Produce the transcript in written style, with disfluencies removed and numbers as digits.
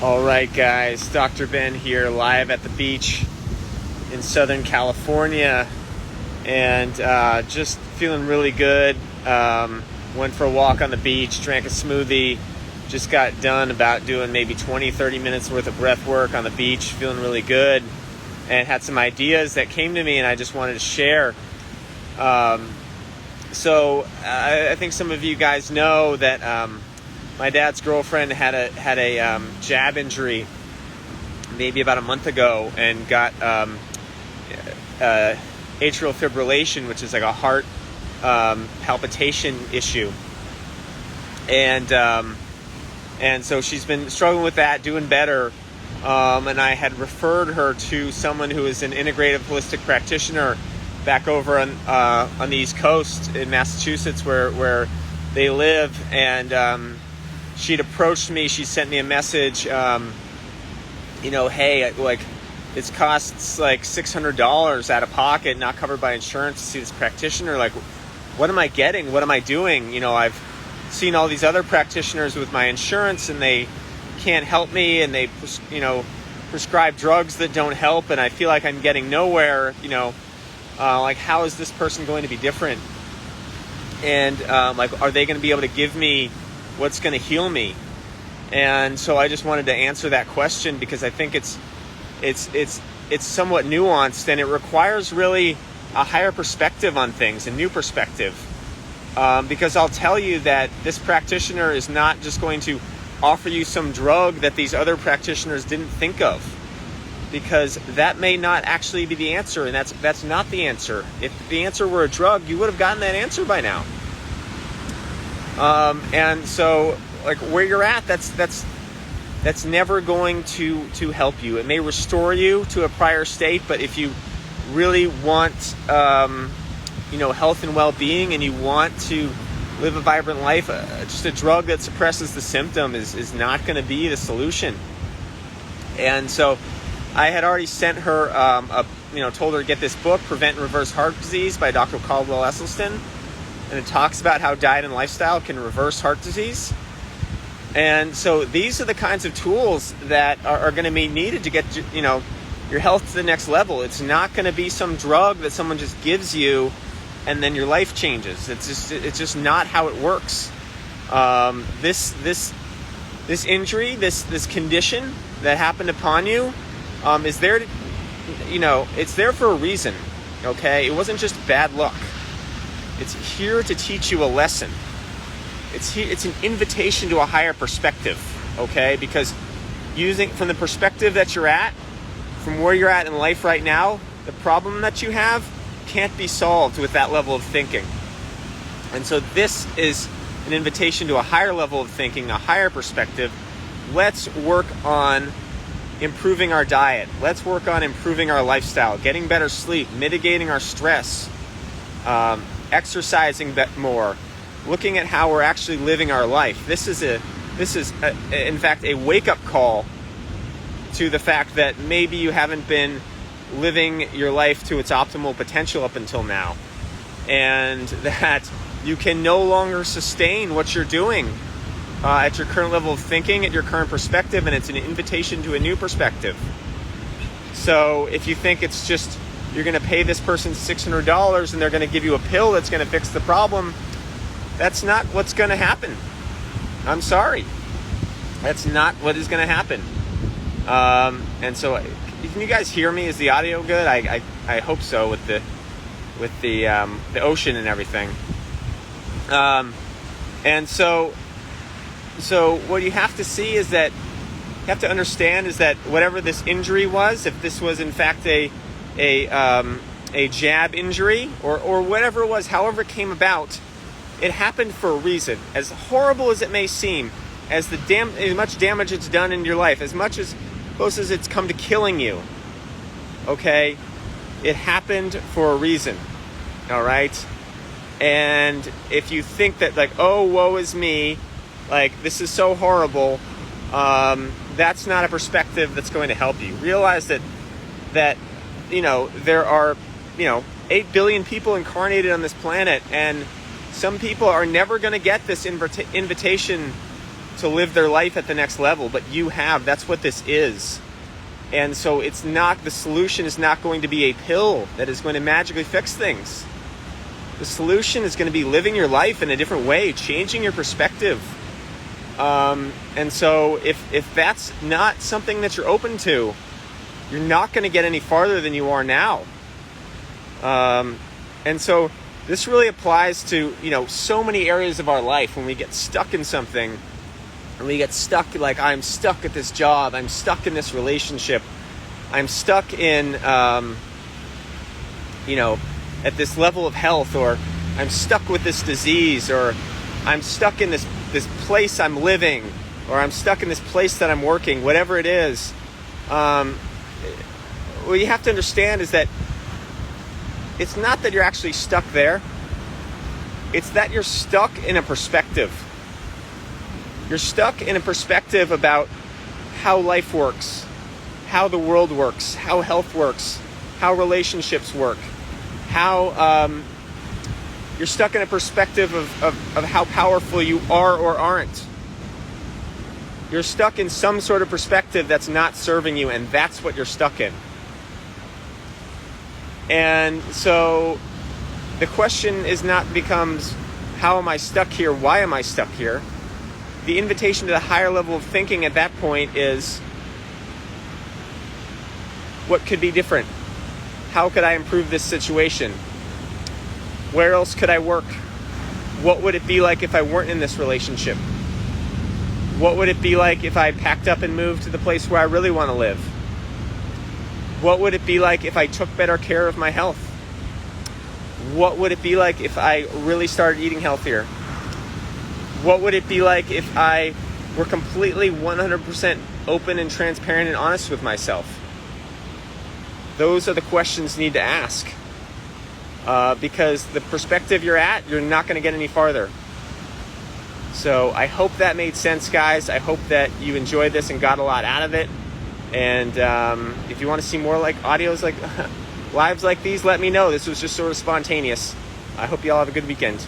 All right, guys, Dr. Ben here, live at the beach in Southern California, and just feeling really good. Went for a walk on the beach, drank a smoothie, just got done about doing maybe 20-30 minutes worth of breath work on the beach, feeling really good, and had some ideas that came to me and I just wanted to share. So I think some of you guys know that my dad's girlfriend had a jab injury maybe about a month ago and got atrial fibrillation, which is like a heart palpitation issue, and so she's been struggling with that, doing better, and I had referred her to someone who is an integrative holistic practitioner back over on the East Coast in Massachusetts where they live, and she'd approached me. She sent me a message, hey, like, it costs like $600 out of pocket, not covered by insurance, to see this practitioner. Like, what am I getting? What am I doing? I've seen all these other practitioners with my insurance and they can't help me, and they, prescribe drugs that don't help, and I feel like I'm getting nowhere. Like, how is this person going to be different? And are they going to be able to give me what's going to heal me? And so I just wanted to answer that question, because I think it's somewhat nuanced, and it requires really a higher perspective on things, a new perspective. Because I'll tell you that this practitioner is not just going to offer you some drug that these other practitioners didn't think of, because that may not actually be the answer, and that's not the answer. If the answer were a drug, you would have gotten that answer by now. And so, like, where you're at, that's never going to help you. It may restore you to a prior state, but if you really want, health and well-being, and you want to live a vibrant life, just a drug that suppresses the symptom is not going to be the solution. And so I had already sent her, told her to get this book, Prevent and Reverse Heart Disease by Dr. Caldwell Esselstyn. And it talks about how diet and lifestyle can reverse heart disease. And so these are the kinds of tools that are going to be needed to get, your health to the next level. It's not going to be some drug that someone just gives you and then your life changes. It's just not how it works. This injury, this condition that happened upon you, is there to, it's there for a reason. Okay, it wasn't just bad luck. It's here to teach you a lesson. It's an invitation to a higher perspective, okay? Because using from the perspective that you're at, from where you're at in life right now, the problem that you have can't be solved with that level of thinking. And so this is an invitation to a higher level of thinking, a higher perspective. Let's work on improving our diet. Let's work on improving our lifestyle, getting better sleep, mitigating our stress, exercising more, looking at how we're actually living our life. This is in fact a wake-up call to the fact that maybe you haven't been living your life to its optimal potential up until now, and that you can no longer sustain what you're doing at your current level of thinking, at your current perspective, and it's an invitation to a new perspective. So if you think it's just you're going to pay this person $600 and they're going to give you a pill that's going to fix the problem, that's not what's going to happen. I'm sorry. That's not what is going to happen. And so, can you guys hear me? Is the audio good? I hope so, with the ocean and everything. And so what you have to see is that you have to understand is that whatever this injury was, if this was in fact a jab injury or whatever it was, however it came about, it happened for a reason. As horrible as it may seem, as much damage it's done in your life, as much as close as it's come to killing you, okay, it happened for a reason. All right? And if you think that, like, oh, woe is me, like, this is so horrible, that's not a perspective that's going to help you. Realize that there are 8 billion people incarnated on this planet, and some people are never going to get this invitation to live their life at the next level, but you have. That's what this is. And so it's not, the solution is not going to be a pill that is going to magically fix things. The solution is going to be living your life in a different way, changing your perspective. And so if that's not something that you're open to, you're not going to get any farther than you are now. And so this really applies to, so many areas of our life. When we get stuck in something, and we get stuck, like, I'm stuck at this job, I'm stuck in this relationship, I'm stuck in, at this level of health, or I'm stuck with this disease, or I'm stuck in this place I'm living, or I'm stuck in this place that I'm working, whatever it is. What you have to understand is that it's not that you're actually stuck there. It's that you're stuck in a perspective. You're stuck in a perspective about how life works, how the world works, how health works, how relationships work, how you're stuck in a perspective of how powerful you are or aren't. You're stuck in some sort of perspective that's not serving you, and that's what you're stuck in. And so the question becomes, how am I stuck here? Why am I stuck here? The invitation to the higher level of thinking at that point is, what could be different? How could I improve this situation? Where else could I work? What would it be like if I weren't in this relationship? What would it be like if I packed up and moved to the place where I really want to live? What would it be like if I took better care of my health? What would it be like if I really started eating healthier? What would it be like if I were completely 100% open and transparent and honest with myself? Those are the questions you need to ask. Because the perspective you're at, you're not going to get any farther. So I hope that made sense, guys. I hope that you enjoyed this and got a lot out of it. And if you want to see more like audios, like lives like these, let me know. This was just sort of spontaneous. I hope you all have a good weekend.